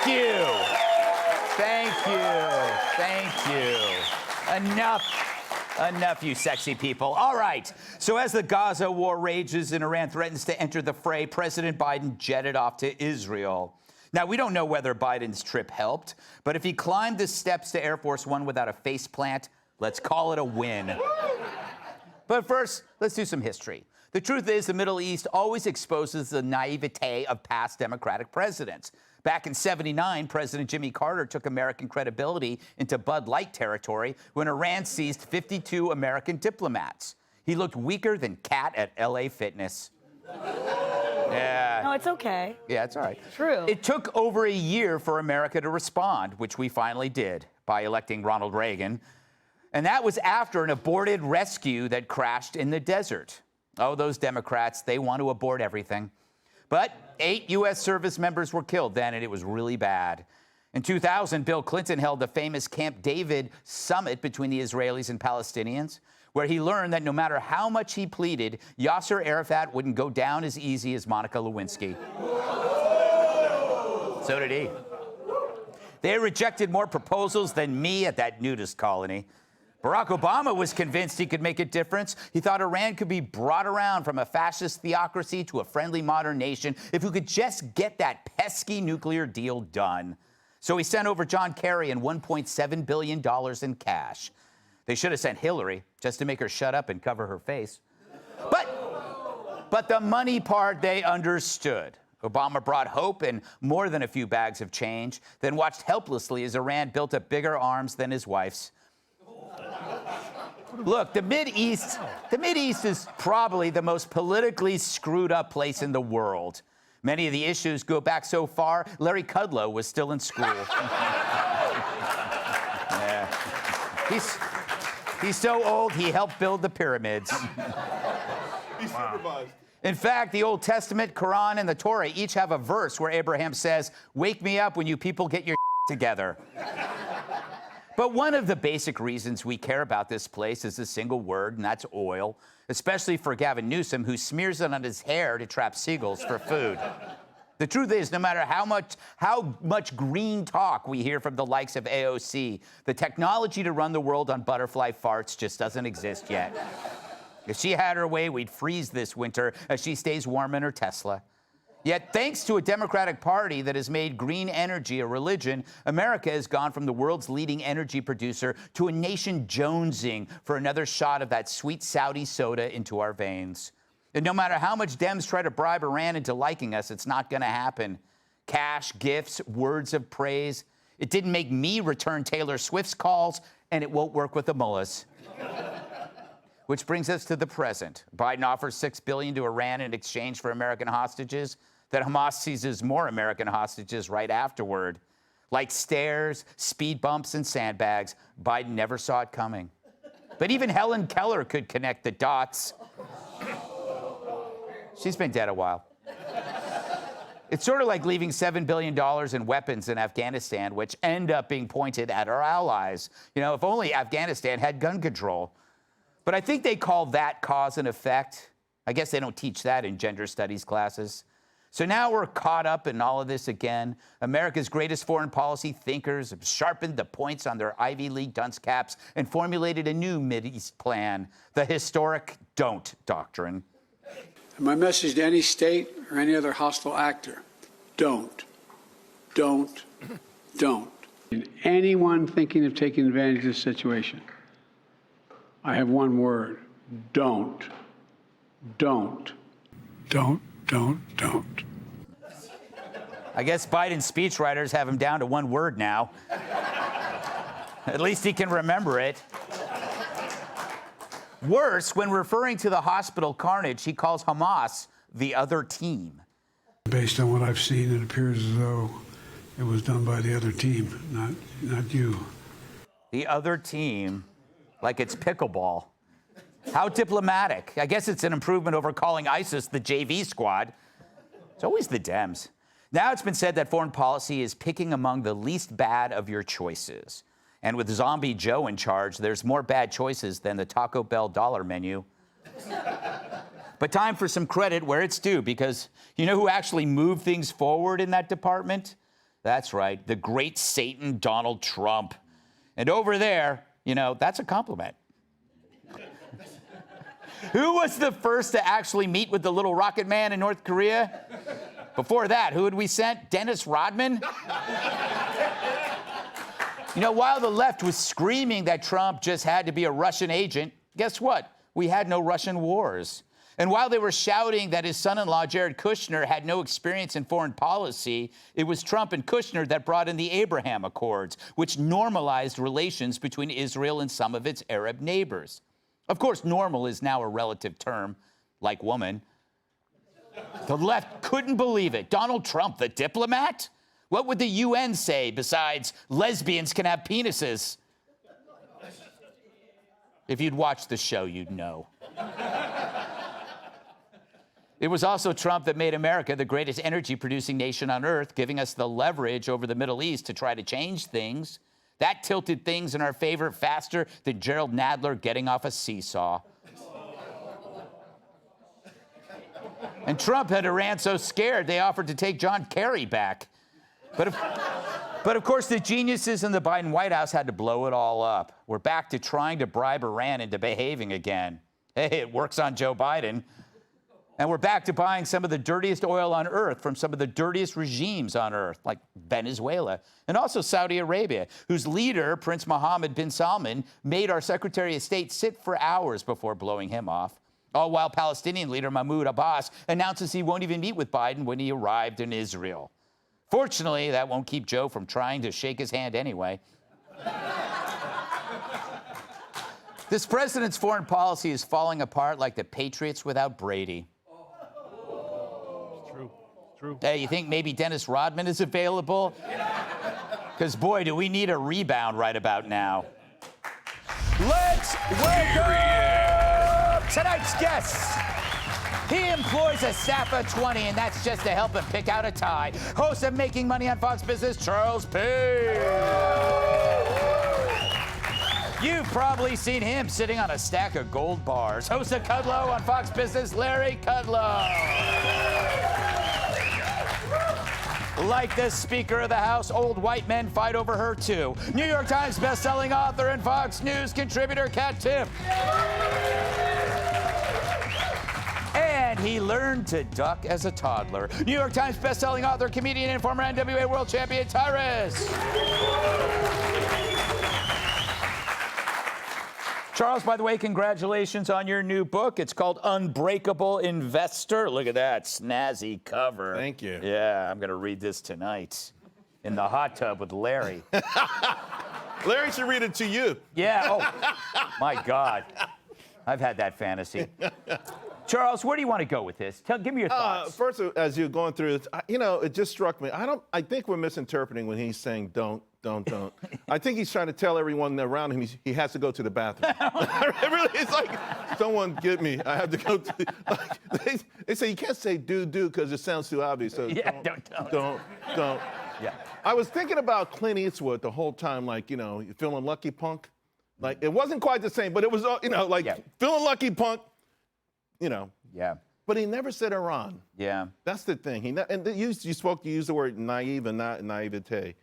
you. Thank you. Thank you. Enough, you sexy people. All right. So as the Gaza war rages and Iran threatens to enter the fray, President Biden jetted off to Israel. Now, we don't know whether Biden's trip helped, but if he climbed the steps to Air Force One without a faceplant, let's call it a win. But first, let's do some history. The truth is, the Middle East always exposes the naivete of past Democratic presidents. Back in '79, President Jimmy Carter took American credibility into Bud Light territory when Iran seized 52 American diplomats. He looked weaker than Cat at LA Fitness. Yeah. No, it's okay. Yeah, it's all right. True. It took over a year for America to respond, which we finally did by electing Ronald Reagan. And that was after an aborted rescue that crashed in the desert. Oh, those Democrats, they want to abort everything. But 8 U.S. service members were killed then, and it was really bad. In 2000, Bill Clinton held the famous Camp David summit between the Israelis and Palestinians, where he learned that no matter how much he pleaded, Yasser Arafat wouldn't go down as easy as Monica Lewinsky. So did he. They rejected more proposals than me at that nudist colony. Barack Obama was convinced he could make a difference. He thought Iran could be brought around from a fascist theocracy to a friendly modern nation if we could just get that pesky nuclear deal done. So he sent over John Kerry and $1.7 billion in cash. They should have sent Hillary just to make her shut up and cover her face. But the money part they understood. Obama brought hope and more than a few bags of change, then watched helplessly as Iran built up bigger arms than his wife's. Look, the Mideast is probably the most politically screwed up place in the world. Many of the issues go back so far, Larry Kudlow was still in school. Yeah. He's so old, he helped build the pyramids. He supervised. In fact, the Old Testament, Quran, and the Torah each have a verse where Abraham says, "Wake me up when you people get your together." But one of the basic reasons we care about this place is a single word, and that's oil, especially for Gavin Newsom, who smears it on his hair to trap seagulls for food. The truth is, no matter how much green talk we hear from the likes of AOC, the technology to run the world on butterfly farts just doesn't exist yet. If she had her way, we'd freeze this winter as she stays warm in her Tesla. Yet, thanks to a Democratic Party that has made green energy a religion, America has gone from the world's leading energy producer to a nation jonesing for another shot of that sweet Saudi soda into our veins. And no matter how much Dems try to bribe Iran into liking us, it's not going to happen. Cash, gifts, words of praise. It didn't make me return Taylor Swift's calls, and it won't work with the mullahs. Which brings us to the present. Biden offers $6 billion to Iran in exchange for American hostages. That Hamas seizes more American hostages right afterward. Like stairs, speed bumps, and sandbags, Biden never saw it coming. But even Helen Keller could connect the dots. She's been dead a while. It's sort of like leaving $7 billion in weapons in Afghanistan, which end up being pointed at our allies. You know, if only Afghanistan had gun control. But I think they call that cause and effect. I guess they don't teach that in gender studies classes. So now we're caught up in all of this again. America's greatest foreign policy thinkers have sharpened the points on their Ivy League dunce caps and formulated a new Mideast plan, the historic don't doctrine. And my message to any state or any other hostile actor, don't. And anyone thinking of taking advantage of this situation, I have one word, don't. I guess Biden's speechwriters have him down to one word now. At least he can remember it. Worse, when referring to the hospital carnage, he calls Hamas the other team. Based on what I've seen, it appears as though it was done by the other team, not you. The other team, like it's pickleball. How diplomatic. I guess it's an improvement over calling ISIS the JV squad. It's always the Dems. Now it's been said that foreign policy is picking among the least bad of your choices. And with Zombie Joe in charge, there's more bad choices than the Taco Bell dollar menu. But time for some credit where it's due, because you know who actually moved things forward in that department? That's right, the great Satan Donald Trump. And over there, you know, that's a compliment. Who was the first to actually meet with the little rocket man in North Korea? Before that, who had we sent? Dennis Rodman? You know, while the left was screaming that Trump just had to be a Russian agent, guess what? We had no Russian wars. And while they were shouting that his son-in-law, Jared Kushner, had no experience in foreign policy, it was Trump and Kushner that brought in the Abraham Accords, which normalized relations between Israel and some of its Arab neighbors. Of course, normal is now a relative term, like woman. The left couldn't believe it. Donald Trump, the diplomat? What would the UN say besides lesbians can have penises? If you'd watched the show, you'd know. It was also Trump that made America the greatest energy-producing nation on earth, giving us the leverage over the Middle East to try to change things. That tilted things in our favor faster than Gerald Nadler getting off a seesaw. And Trump had Iran so scared they offered to take John Kerry back. But of course, the geniuses in the Biden White House had to blow it all up. We're back to trying to bribe Iran into behaving again. Hey, it works on Joe Biden. And we're back to buying some of the dirtiest oil on earth from some of the dirtiest regimes on earth, like Venezuela, and also Saudi Arabia, whose leader, Prince Mohammed bin Salman, made our Secretary of State sit for hours before blowing him off. All while Palestinian leader Mahmoud Abbas announces he won't even meet with Biden when he arrived in Israel. Fortunately, that won't keep Joe from trying to shake his hand anyway. This president's foreign policy is falling apart like the Patriots without Brady. True. Hey, you think maybe Dennis Rodman is available? Because, boy, do we need a rebound right about now. Let's welcome tonight's guest. He employs a staff of 20, and that's just to help him pick out a tie. Host of Making Money on Fox Business, Charles Page. You've probably seen him sitting on a stack of gold bars. Host of Kudlow on Fox Business, Larry Kudlow. Like the Speaker of the House, old white men fight over her, too. New York Times bestselling author and Fox News contributor, Kat Tiff. And he learned to duck as a toddler. New York Times bestselling author, comedian, and former NWA world champion, Tyrus. Charles, by the way, congratulations on your new book. It's called Unbreakable Investor. Look at that snazzy cover. Thank you. Yeah, I'm going to read this tonight in the hot tub with Larry. Larry should read it to you. Yeah, oh, my God. I've had that fantasy. Charles, where do you want to go with this? Give me your thoughts. First, as you're going through it, it just struck me. I think we're misinterpreting when he's saying don't. I think he's trying to tell everyone around him he has to go to the bathroom. Really, it's like, someone get me. I have to go to. Like, they say you can't say do because it sounds too obvious. So Yeah, don't. Yeah. I was thinking about Clint Eastwood the whole time, like, you feeling lucky, punk. Like, it wasn't quite the same, but it was, feeling lucky, punk. Yeah. But he never said Iran. Yeah. That's the thing. You used the word naive and not naivete.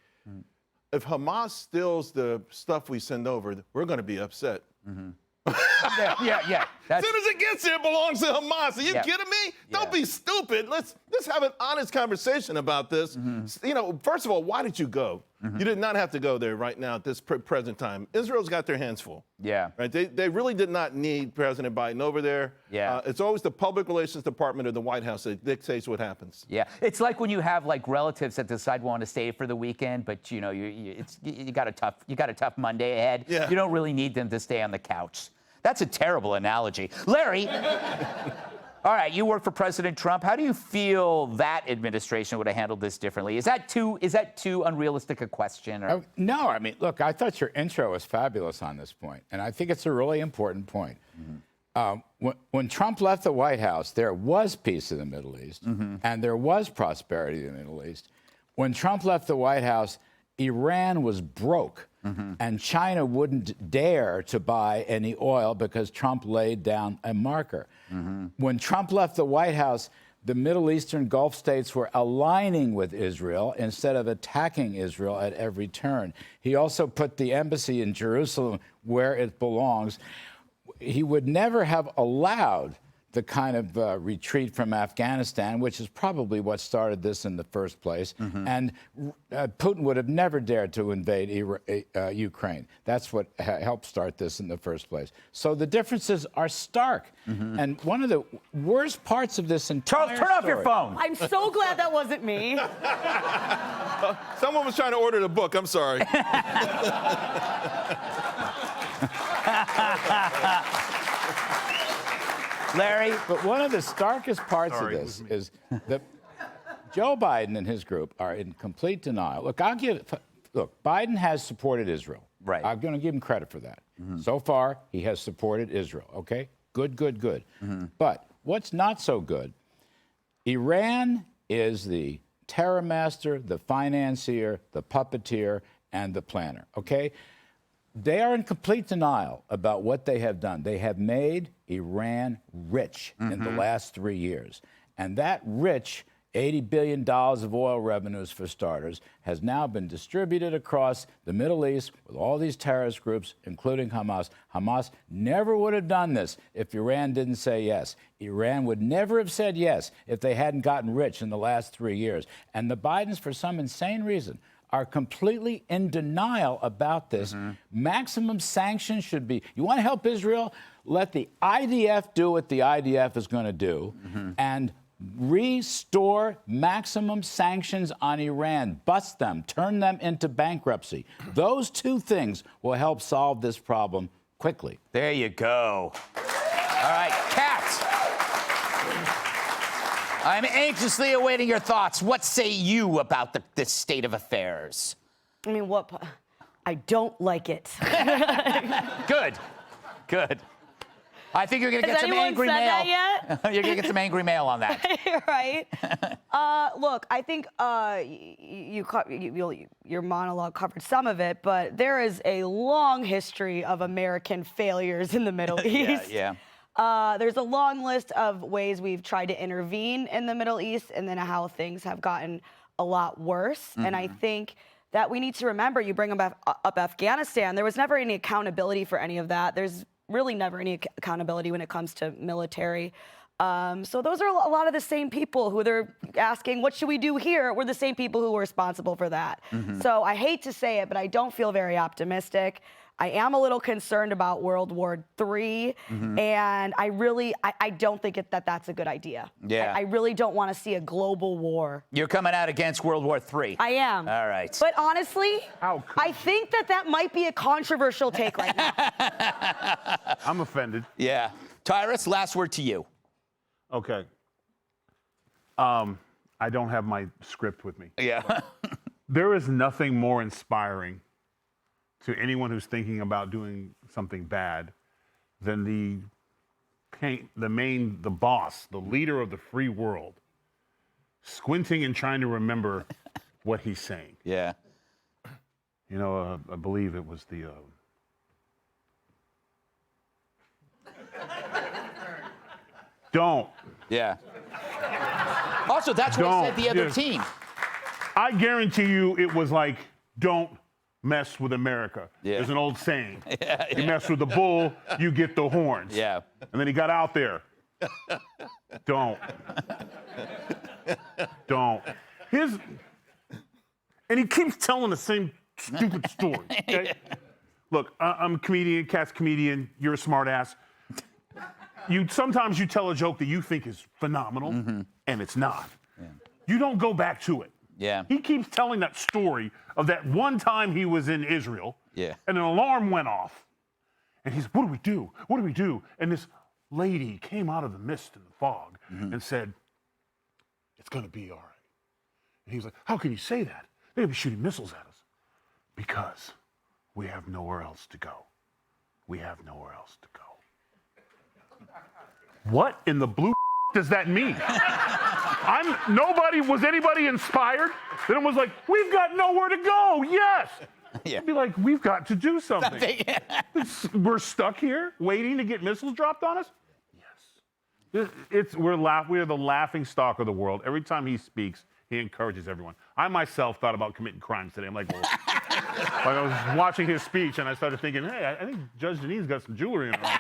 If Hamas steals the stuff we send over, we're going to be upset. Yeah. As soon as it gets here, it belongs to Hamas. Are you kidding me? Don't be stupid. Let's have an honest conversation about this. First of all, why did you go? You did not have to go there right now at this present time. Israel's got their hands full. Yeah. Right? They really did not need President Biden over there. Yeah. It's always the public relations department of the White House that dictates what happens. Yeah. It's like when you have relatives that decide want to stay for the weekend, but you got a tough Monday ahead. Yeah. You don't really need them to stay on the couch. That's a terrible analogy. Larry, all right, you work for President Trump. How do you feel that administration would have handled this differently? Is that too unrealistic a question? Or? No, I mean, look, I thought your intro was fabulous on this point, and I think it's a really important point. When Trump left the White House, there was peace in the Middle East, and there was prosperity in the Middle East. When Trump left the White House, Iran was broke. And China wouldn't dare to buy any oil because Trump laid down a marker. When Trump left the White House, the Middle Eastern Gulf states were aligning with Israel instead of attacking Israel at every turn. He also put the embassy in Jerusalem where it belongs. He would never have allowed the kind of retreat from Afghanistan, which is probably what started this in the first place. And Putin would have never dared to invade Ukraine. That's what helped start this in the first place. So the differences are stark. And one of the worst parts of this entire Charles, turn off your phone. I'm so glad that wasn't me. Someone was trying to order the book. I'm sorry. Larry? But one of the starkest parts of this is that Joe Biden and his group are in complete denial. Look, Biden has supported Israel. Right. I'm going to give him credit for that. So far, he has supported Israel. Okay? Good, good, good. But what's not so good, Iran is the terror master, the financier, the puppeteer, and the planner. Okay? They are in complete denial about what they have done. They have made Iran rich in the last 3 years. And that rich $80 billion of oil revenues, for starters, has now been distributed across the Middle East with all these terrorist groups, including Hamas. Hamas never would have done this if Iran didn't say yes. Iran would never have said yes if they hadn't gotten rich in the last 3 years. And the Bidens, for some insane reason, are completely in denial about this. Maximum sanctions should be, you want to help Israel? Let the IDF do what the IDF is going to do and restore maximum sanctions on Iran. Bust them, turn them into bankruptcy. Those two things will help solve this problem quickly. There you go. All right, Kat. I'm anxiously awaiting your thoughts. What say you about this state of affairs? I mean, I don't like it. Good. Good. I think you're going to get some angry mail. Has anyone said that yet? You're going to get some angry mail on that. Right? Look, I think your monologue covered some of it, but there is a long history of American failures in the Middle East. Yeah. There's a long list of ways we've tried to intervene in the Middle East and then how things have gotten a lot worse. And I think that we need to remember, you bring up Afghanistan, there was never any accountability for any of that. There's really never any accountability when it comes to military. So those are a lot of the same people who they're asking, what should we do here? We're the same people who were responsible for that. So I hate to say it, but I don't feel very optimistic. I am a little concerned about World War III, and I don't think that's a good idea. Yeah. I really don't want to see a global war. You're coming out against World War III. I am. All right. But honestly, I think that might be a controversial take right now. I'm offended. Yeah. Tyrus, last word to you. Okay. I don't have my script with me. Yeah. There is nothing more inspiring to anyone who's thinking about doing something bad than the boss, the leader of the free world, squinting and trying to remember what he's saying. Yeah. You know, I believe it was the... Don't. Yeah. Also, that's what said the other team. I guarantee you it was like, don't mess with America. Yeah. There's an old saying. You mess with the bull, you get the horns. Yeah. And then he got out there. Don't. Don't. And he keeps telling the same stupid story. Okay? Look, I'm a comedian, Kat's comedian, you're a smart ass. Sometimes you tell a joke that you think is phenomenal, and it's not. Yeah. You don't go back to it. Yeah. He keeps telling that story of that one time he was in Israel, and an alarm went off. And he's, what do we do? What do we do? And this lady came out of the mist and the fog and said, it's going to be all right. And he was like, how can you say that? They're going to be shooting missiles at us. Because we have nowhere else to go. We have nowhere else to go. What in the blue does that mean? Was anybody inspired? Then it was like, we've got nowhere to go, yes. Yeah. I'd be like, we've got to do something. We're stuck here waiting to get missiles dropped on us? Yes. We're the laughing stock of the world. Every time he speaks, he encourages everyone. I myself thought about committing crimes today. I'm like, well, like I was watching his speech and I started thinking, hey, I think Judge Jeanine's got some jewelry in her.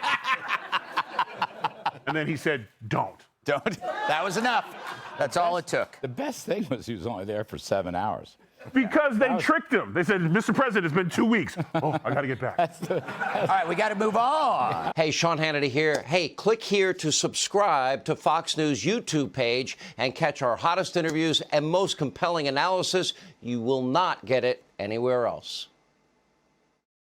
And then he said, don't. Don't. That was enough. That's all it took. The best thing was he was only there for 7 hours. Because they tricked him. They said, Mr. President, it's been 2 weeks. Oh, I got to get back. All right, we got to move on. Hey, Sean Hannity here. Hey, click here to subscribe to Fox News YouTube page and catch our hottest interviews and most compelling analysis. You will not get it anywhere else.